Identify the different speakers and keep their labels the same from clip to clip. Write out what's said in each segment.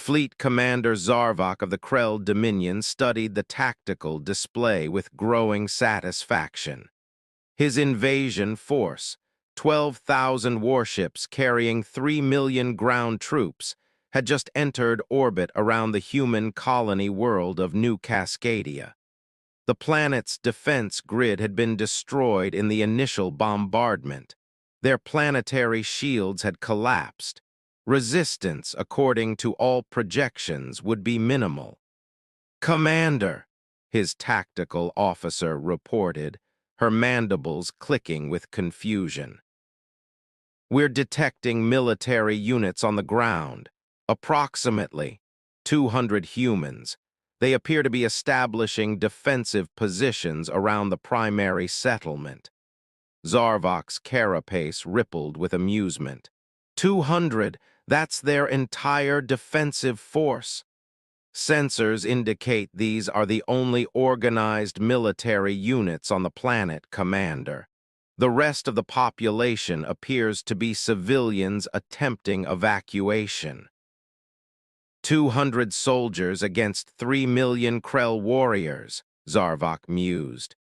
Speaker 1: Fleet Commander Zarvok of the Krell Dominion studied the tactical display with growing satisfaction. His invasion force, 12,000 warships carrying 3 million ground troops, had just entered orbit around the human colony world of New Cascadia. The planet's defense grid had been destroyed in the initial bombardment. Their planetary shields had collapsed. Resistance, according to all projections, would be minimal. "Commander," his tactical officer reported, her mandibles clicking with confusion. "We're detecting military units on the ground. Approximately 200 humans. They appear to be establishing defensive positions around the primary settlement." Zarvok's carapace rippled with amusement. 200, that's their entire defensive force. Sensors indicate these are the only organized military units on the planet, Commander. The rest of the population appears to be civilians attempting evacuation. 200 soldiers against 3 million Krell warriors, Zarvok mused.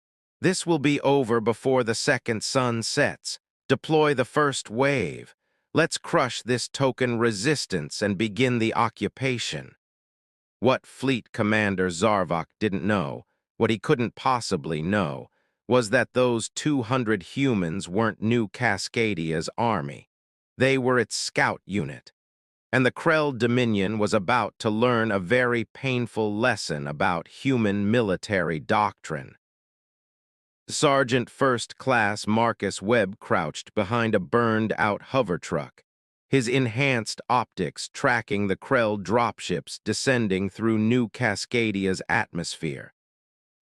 Speaker 1: This will be over before the second sun sets. Deploy the first wave. Let's crush this token resistance and begin the occupation. What Fleet Commander Zarvok didn't know, what he couldn't possibly know, was that those 200 humans weren't New Cascadia's army. They were its scout unit. And the Krell Dominion was about to learn a very painful lesson about human military doctrine. Sergeant First Class Marcus Webb crouched behind a burned-out hover truck, his enhanced optics tracking the Krell dropships descending through New Cascadia's atmosphere.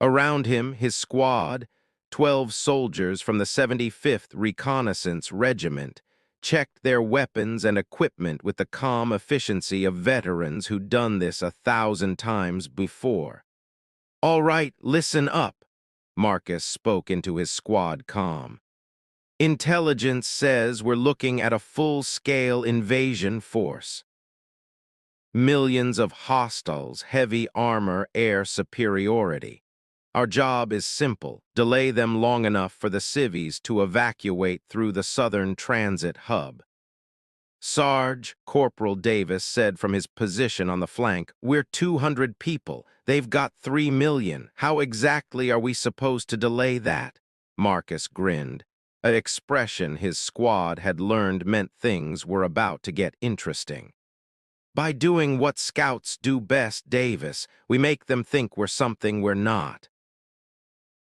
Speaker 1: Around him, his squad, 12 soldiers from the 75th Reconnaissance Regiment, checked their weapons and equipment with the calm efficiency of veterans who'd done this 1,000 times before. "All right, listen up," Marcus spoke into his squad comm. "Intelligence says we're looking at a full-scale invasion force. Millions of hostiles, heavy armor, air superiority. Our job is simple: delay them long enough for the civvies to evacuate through the southern transit hub." "Sarge," Corporal Davis said from his position on the flank, "we're 200 people. They've got 3 million. How exactly are we supposed to delay that?" Marcus grinned, an expression his squad had learned meant things were about to get interesting. "By doing what scouts do best, Davis, we make them think we're something we're not."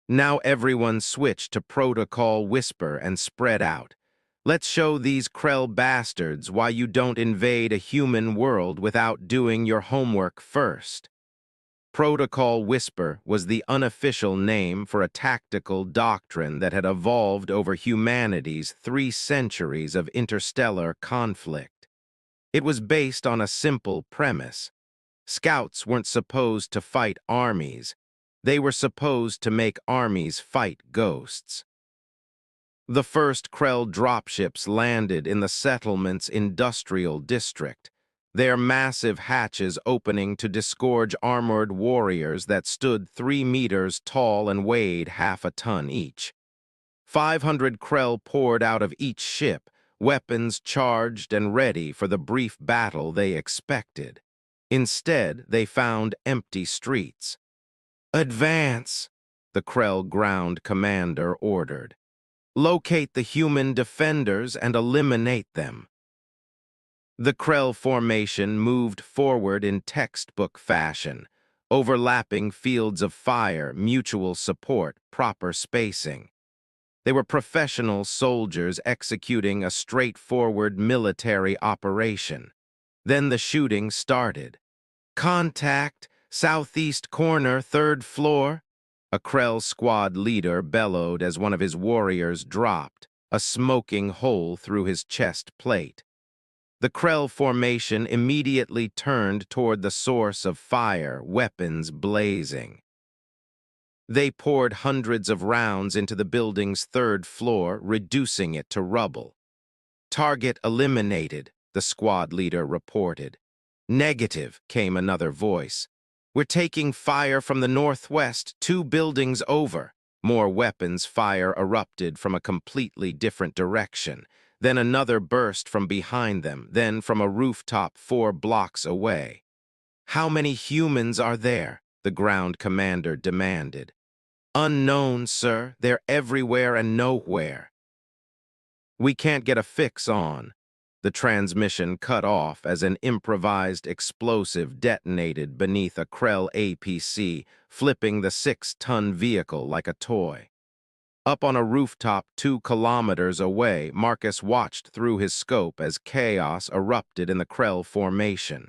Speaker 1: Now everyone switched to Protocol Whisper and spread out. "Let's show these Krell bastards why you don't invade a human world without doing your homework first." Protocol Whisper was the unofficial name for a tactical doctrine that had evolved over humanity's 3 centuries of interstellar conflict. It was based on a simple premise. Scouts weren't supposed to fight armies. They were supposed to make armies fight ghosts. The first Krell dropships landed in the settlement's industrial district, their massive hatches opening to disgorge armored warriors that stood 3 meters tall and weighed half a ton each. 500 Krell poured out of each ship, weapons charged and ready for the brief battle they expected. Instead, they found empty streets. "Advance," the Krell ground commander ordered. "Locate the human defenders and eliminate them." The Krell formation moved forward in textbook fashion, overlapping fields of fire, mutual support, proper spacing. They were professional soldiers executing a straightforward military operation. Then the shooting started. "Contact! Southeast corner, 3rd floor!" A Krell squad leader bellowed as one of his warriors dropped, a smoking hole through his chest plate. The Krell formation immediately turned toward the source of fire, weapons blazing. They poured hundreds of rounds into the building's 3rd floor, reducing it to rubble. "Target eliminated," the squad leader reported. Negative, came another voice. We're taking fire from the northwest, 2 buildings over. More weapons fire erupted from a completely different direction. Then another burst from behind them, then from a rooftop 4 blocks away. How many humans are there? The ground commander demanded. Unknown, sir. They're everywhere and nowhere. We can't get a fix on. The transmission cut off as an improvised explosive detonated beneath a Krell APC, flipping the 6-ton vehicle like a toy. Up on a rooftop 2 kilometers away, Marcus watched through his scope as chaos erupted in the Krell formation.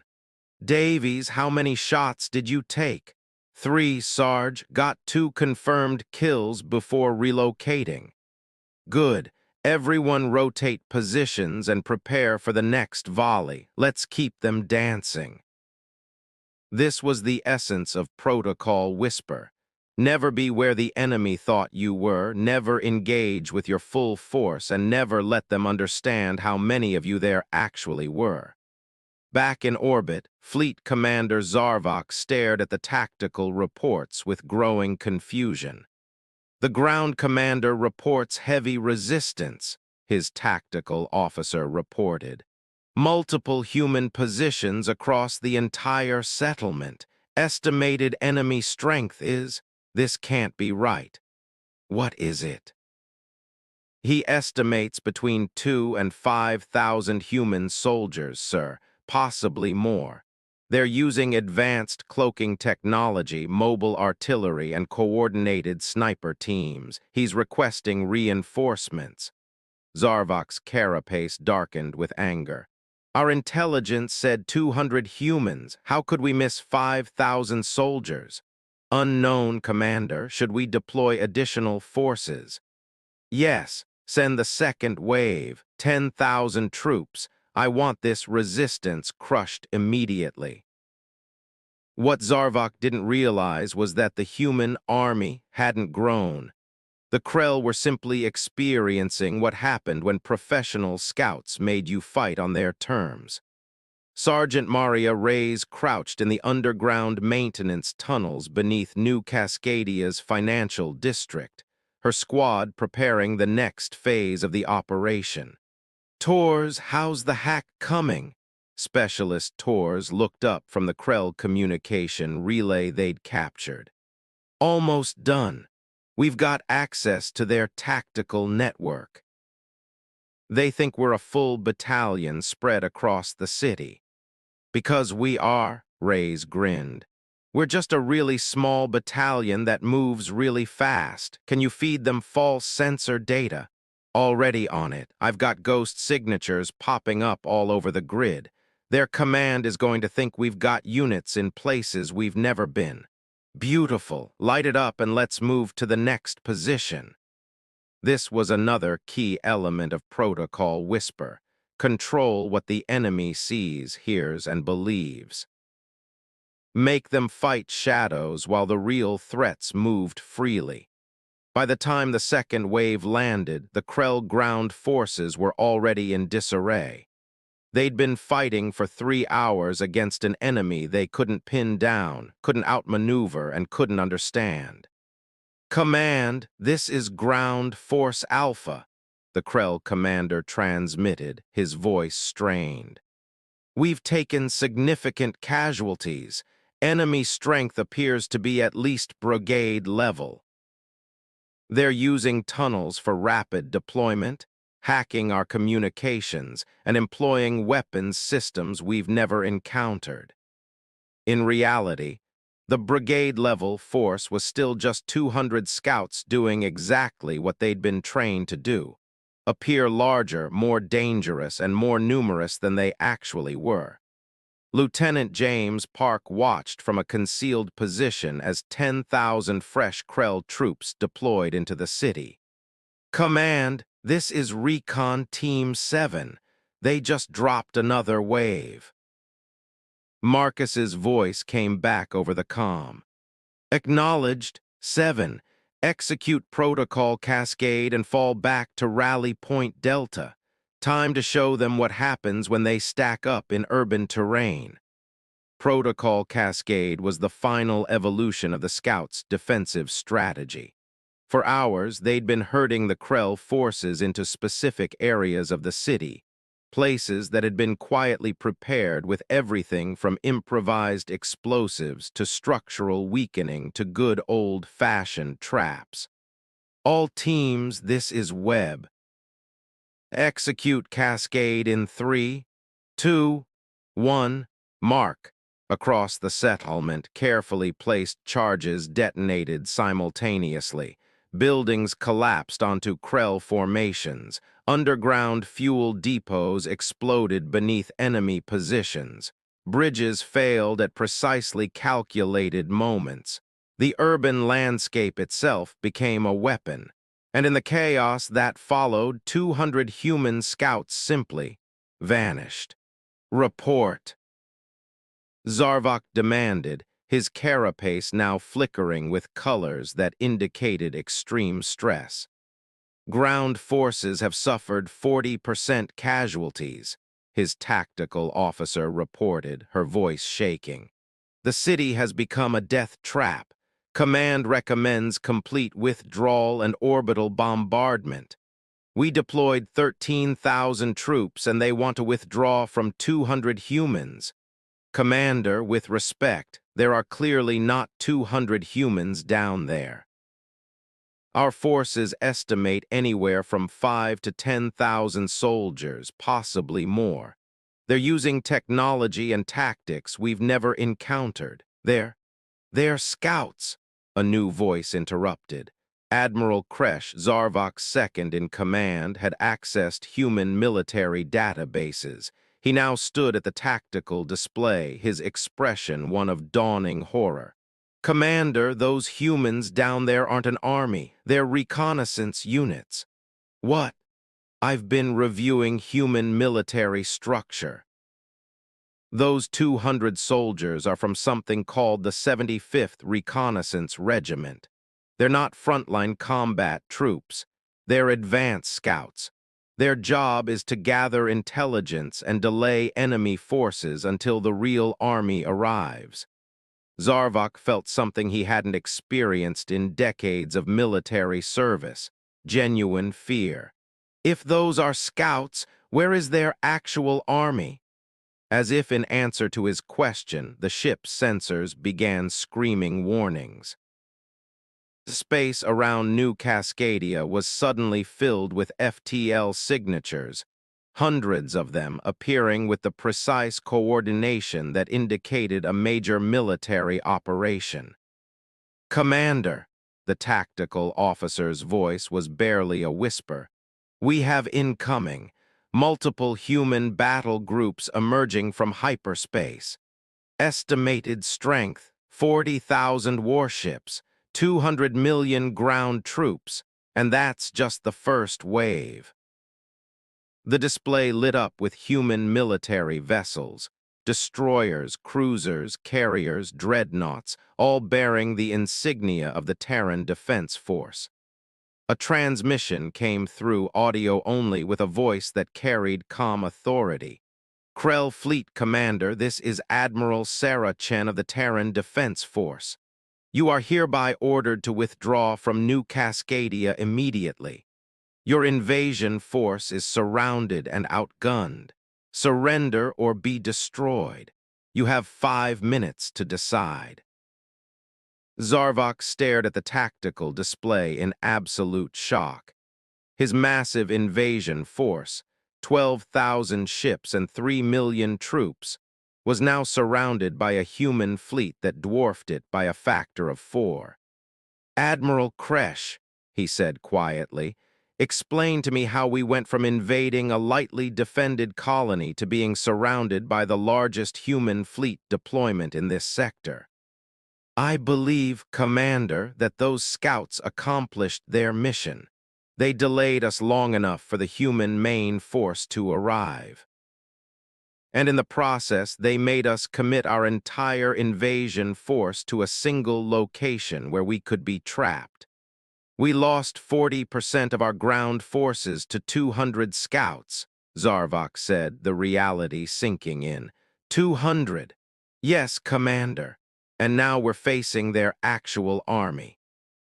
Speaker 1: Davies, how many shots did you take? 3, Sarge. Got 2 confirmed kills before relocating. Good. Everyone rotate positions and prepare for the next volley. Let's keep them dancing. This was the essence of Protocol Whisper. Never be where the enemy thought you were, never engage with your full force, and never let them understand how many of you there actually were. Back in orbit, Fleet Commander Zarvok stared at the tactical reports with growing confusion. The ground commander reports heavy resistance, his tactical officer reported. Multiple human positions across the entire settlement. Estimated enemy strength is, this can't be right. What is it? He estimates between 2,000 and 5,000 human soldiers, sir, possibly more. They're using advanced cloaking technology, mobile artillery, and coordinated sniper teams. He's requesting reinforcements. Zarvok's carapace darkened with anger. Our intelligence said 200 humans. How could we miss 5,000 soldiers? Unknown, Commander. Should we deploy additional forces? Yes, send the second wave, 10,000 troops. I want this resistance crushed immediately. What Zarvok didn't realize was that the human army hadn't grown. The Krell were simply experiencing what happened when professional scouts made you fight on their terms. Sergeant Maria Reyes crouched in the underground maintenance tunnels beneath New Cascadia's financial district, her squad preparing the next phase of the operation. Tors, how's the hack coming? Specialist Tors looked up from the Krell communication relay they'd captured. Almost done. We've got access to their tactical network. They think we're a full battalion spread across the city. Because we are, Reyes grinned. We're just a really small battalion that moves really fast. Can you feed them false sensor data? Already on it. I've got ghost signatures popping up all over the grid. Their command is going to think we've got units in places we've never been. Beautiful. Light it up and let's move to the next position. This was another key element of Protocol Whisper. Control what the enemy sees, hears, and believes. Make them fight shadows while the real threats moved freely. By the time the second wave landed, the Krell ground forces were already in disarray. They'd been fighting for 3 hours against an enemy they couldn't pin down, couldn't outmaneuver, and couldn't understand. Command, this is Ground Force Alpha, the Krell commander transmitted, his voice strained. We've taken significant casualties. Enemy strength appears to be at least brigade level. They're using tunnels for rapid deployment, hacking our communications, and employing weapons systems we've never encountered. In reality, the brigade-level force was still just 200 scouts doing exactly what they'd been trained to do, appear larger, more dangerous, and more numerous than they actually were. Lieutenant James Park watched from a concealed position as 10,000 fresh Krell troops deployed into the city. Command, this is Recon Team 7. They just dropped another wave. Marcus's voice came back over the comm. Acknowledged, 7. Execute Protocol Cascade and fall back to Rally Point Delta. Time to show them what happens when they stack up in urban terrain. Protocol Cascade was the final evolution of the Scouts' defensive strategy. For hours, they'd been herding the Krell forces into specific areas of the city, places that had been quietly prepared with everything from improvised explosives to structural weakening to good old-fashioned traps. All teams, this is Webb. Execute Cascade in 3, 2, 1, mark. Across the settlement, carefully placed charges detonated simultaneously. Buildings collapsed onto Krell formations. Underground fuel depots exploded beneath enemy positions. Bridges failed at precisely calculated moments. The urban landscape itself became a weapon. And in the chaos that followed, 200 human scouts simply vanished. Report. Zarvok demanded, his carapace now flickering with colors that indicated extreme stress. Ground forces have suffered 40% casualties, his tactical officer reported, her voice shaking. The city has become a death trap. Command recommends complete withdrawal and orbital bombardment. We deployed 13,000 troops and they want to withdraw from 200 humans. Commander, with respect, there are clearly not 200 humans down there. Our forces estimate anywhere from 5 to 10,000 soldiers, possibly more. They're using technology and tactics we've never encountered. They're scouts, a new voice interrupted. Admiral Kresh, Zarvok's second in command, had accessed human military databases. He now stood at the tactical display, his expression one of dawning horror. Commander, those humans down there aren't an army. They're reconnaissance units. What? I've been reviewing human military structure. Those 200 soldiers are from something called the 75th Reconnaissance Regiment. They're not frontline combat troops. They're advanced scouts. Their job is to gather intelligence and delay enemy forces until the real army arrives. Zarvok felt something he hadn't experienced in decades of military service, genuine fear. If those are scouts, where is their actual army? As if in answer to his question, the ship's sensors began screaming warnings. The space around New Cascadia was suddenly filled with FTL signatures, hundreds of them appearing with the precise coordination that indicated a major military operation. Commander, the tactical officer's voice was barely a whisper. We have incoming, multiple human battle groups emerging from hyperspace. Estimated strength, 40,000 warships, 200 million ground troops, and that's just the first wave. The display lit up with human military vessels, destroyers, cruisers, carriers, dreadnoughts, all bearing the insignia of the Terran Defense Force. A transmission came through audio only with a voice that carried calm authority. Krell Fleet Commander, this is Admiral Sarah Chen of the Terran Defense Force. You are hereby ordered to withdraw from New Cascadia immediately. Your invasion force is surrounded and outgunned. Surrender or be destroyed. You have 5 minutes to decide. Zarvok stared at the tactical display in absolute shock. His massive invasion force, 12,000 ships and 3 million troops, was now surrounded by a human fleet that dwarfed it by a factor of 4. Admiral Kresh, he said quietly, explain to me how we went from invading a lightly defended colony to being surrounded by the largest human fleet deployment in this sector. I believe, Commander, that those scouts accomplished their mission. They delayed us long enough for the human main force to arrive. And in the process, they made us commit our entire invasion force to a single location where we could be trapped. We lost 40% of our ground forces to 200 scouts, Zarvok said, the reality sinking in. 200. Yes, Commander. And now we're facing their actual army.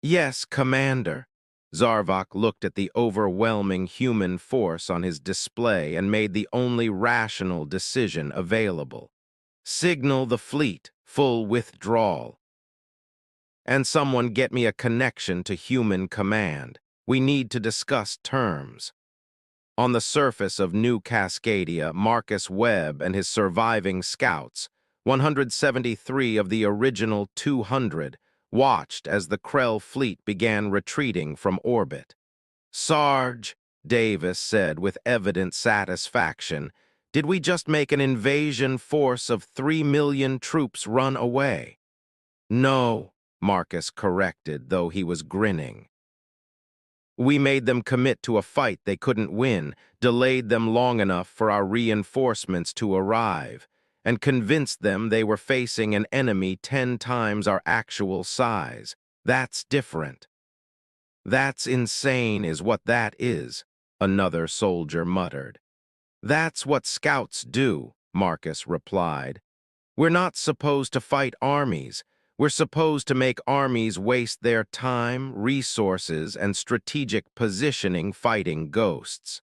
Speaker 1: Yes, Commander. Zarvok looked at the overwhelming human force on his display and made the only rational decision available. Signal the fleet, full withdrawal. And someone get me a connection to human command. We need to discuss terms. On the surface of New Cascadia, Marcus Webb and his surviving scouts, 173 of the original 200, watched as the Krell fleet began retreating from orbit. Sarge, Davis said with evident satisfaction, did we just make an invasion force of 3 million troops run away? No, Marcus corrected, though he was grinning. We made them commit to a fight they couldn't win, delayed them long enough for our reinforcements to arrive, and convinced them they were facing an enemy 10 times our actual size. That's different. That's insane is what that is, another soldier muttered. That's what scouts do, Marcus replied. We're not supposed to fight armies. We're supposed to make armies waste their time, resources, and strategic positioning fighting ghosts.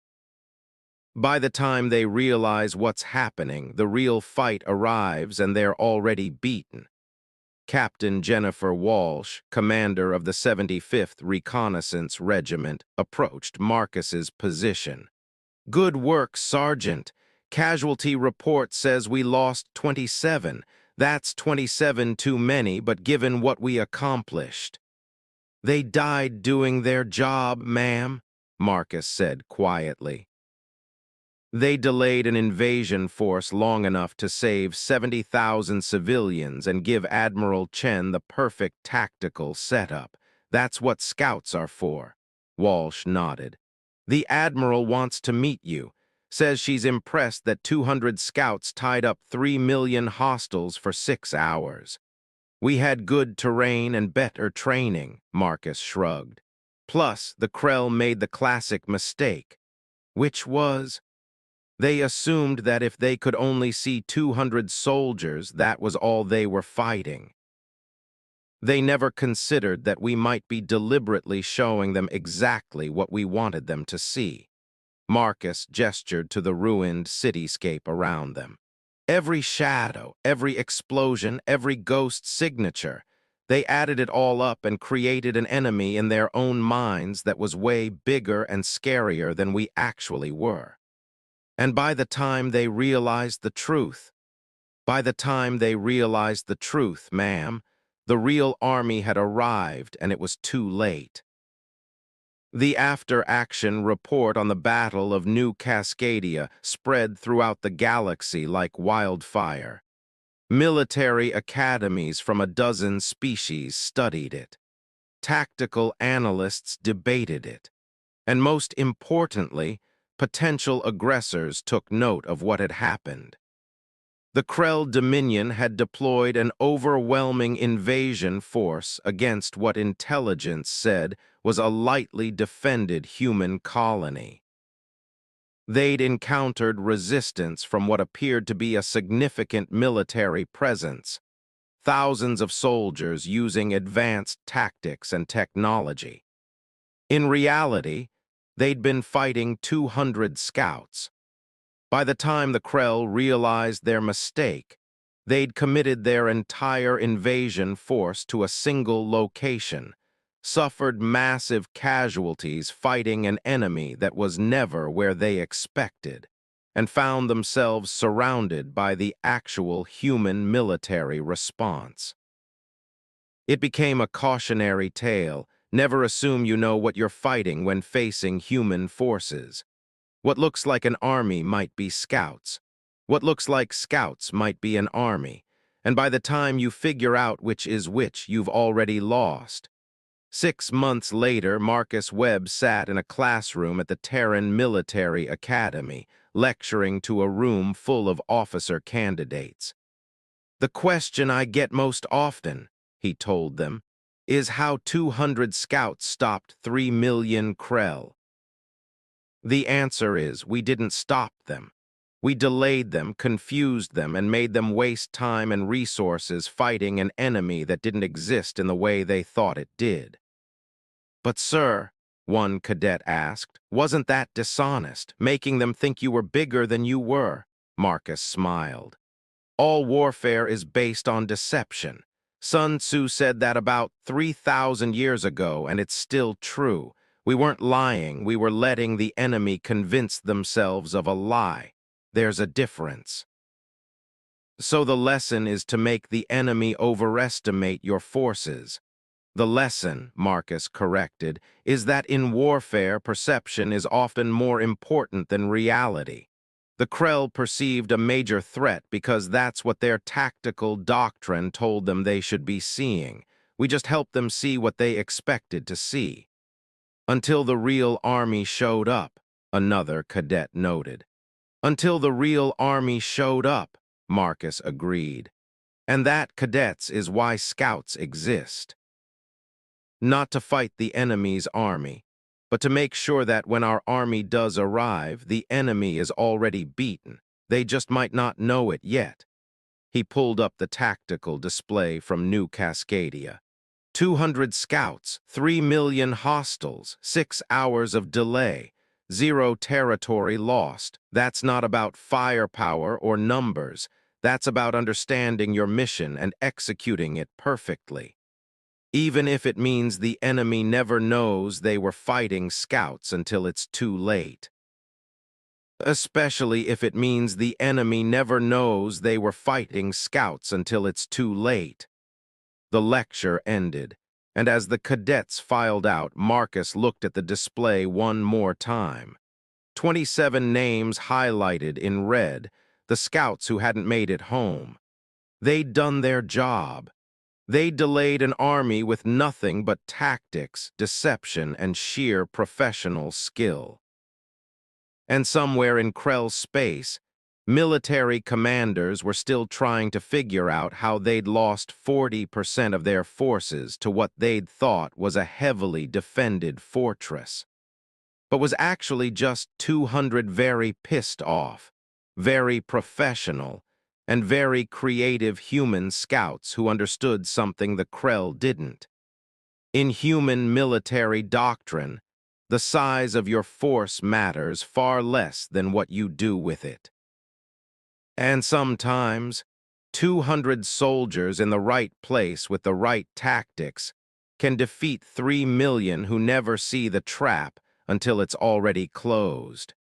Speaker 1: By the time they realize what's happening, the real fight arrives and they're already beaten. Captain Jennifer Walsh, commander of the 75th Reconnaissance Regiment, approached Marcus's position. Good work, Sergeant. Casualty report says we lost 27. That's 27 too many, but given what we accomplished. They died doing their job, ma'am, Marcus said quietly. They delayed an invasion force long enough to save 70,000 civilians and give Admiral Chen the perfect tactical setup. That's what scouts are for. Walsh nodded. The Admiral wants to meet you. Says she's impressed that 200 scouts tied up 3 million hostiles for 6 hours. We had good terrain and better training, Marcus shrugged. Plus, the Krell made the classic mistake, which was, they assumed that if they could only see 200 soldiers, that was all they were fighting. They never considered that we might be deliberately showing them exactly what we wanted them to see. Marcus gestured to the ruined cityscape around them. Every shadow, every explosion, every ghost signature, they added it all up and created an enemy in their own minds that was way bigger and scarier than we actually were. And by the time they realized the truth, ma'am, the real army had arrived and it was too late. The after-action report on the Battle of New Cascadia spread throughout the galaxy like wildfire. Military academies from a dozen species studied it. Tactical analysts debated it. And most importantly, potential aggressors took note of what had happened. The Krell Dominion had deployed an overwhelming invasion force against what intelligence said was a lightly defended human colony. They'd encountered resistance from what appeared to be a significant military presence, thousands of soldiers using advanced tactics and technology. In reality, they'd been fighting 200 scouts. By the time the Krell realized their mistake, they'd committed their entire invasion force to a single location, suffered massive casualties fighting an enemy that was never where they expected, and found themselves surrounded by the actual human military response. It became a cautionary tale. Never assume you know what you're fighting when facing human forces. What looks like an army might be scouts. What looks like scouts might be an army. And by the time you figure out which is which, you've already lost. 6 months later, Marcus Webb sat in a classroom at the Terran Military Academy, lecturing to a room full of officer candidates. The question I get most often, he told them, is how 200 scouts stopped 3 million Krell. The answer is we didn't stop them. We delayed them, confused them, and made them waste time and resources fighting an enemy that didn't exist in the way they thought it did. But sir, one cadet asked, wasn't that dishonest, making them think you were bigger than you were? Marcus smiled. All warfare is based on deception. Sun Tzu said that about 3,000 years ago, and it's still true. We weren't lying, we were letting the enemy convince themselves of a lie. There's a difference. So the lesson is to make the enemy overestimate your forces. The lesson, Marcus corrected, is that in warfare, perception is often more important than reality. The Krell perceived a major threat because that's what their tactical doctrine told them they should be seeing. We just helped them see what they expected to see. Until the real army showed up, another cadet noted. Until the real army showed up, Marcus agreed. And that, cadets, is why scouts exist. Not to fight the enemy's army, but to make sure that when our army does arrive, the enemy is already beaten. They just might not know it yet. He pulled up the tactical display from New Cascadia. 200 scouts, 3 million hostiles, 6 hours of delay, 0 territory lost. That's not about firepower or numbers. That's about understanding your mission and executing it perfectly. Even if it means the enemy never knows they were fighting scouts until it's too late. Especially if it means the enemy never knows they were fighting scouts until it's too late. The lecture ended, and as the cadets filed out, Marcus looked at the display one more time. 27 names highlighted in red, the scouts who hadn't made it home. They'd done their job. They delayed an army with nothing but tactics, deception, and sheer professional skill. And somewhere in Krell's space, military commanders were still trying to figure out how they'd lost 40% of their forces to what they'd thought was a heavily defended fortress, but was actually just 200 very pissed off, very professional, and very creative human scouts who understood something the Krell didn't. In human military doctrine, the size of your force matters far less than what you do with it. And sometimes, 200 soldiers in the right place with the right tactics can defeat 3 million who never see the trap until it's already closed.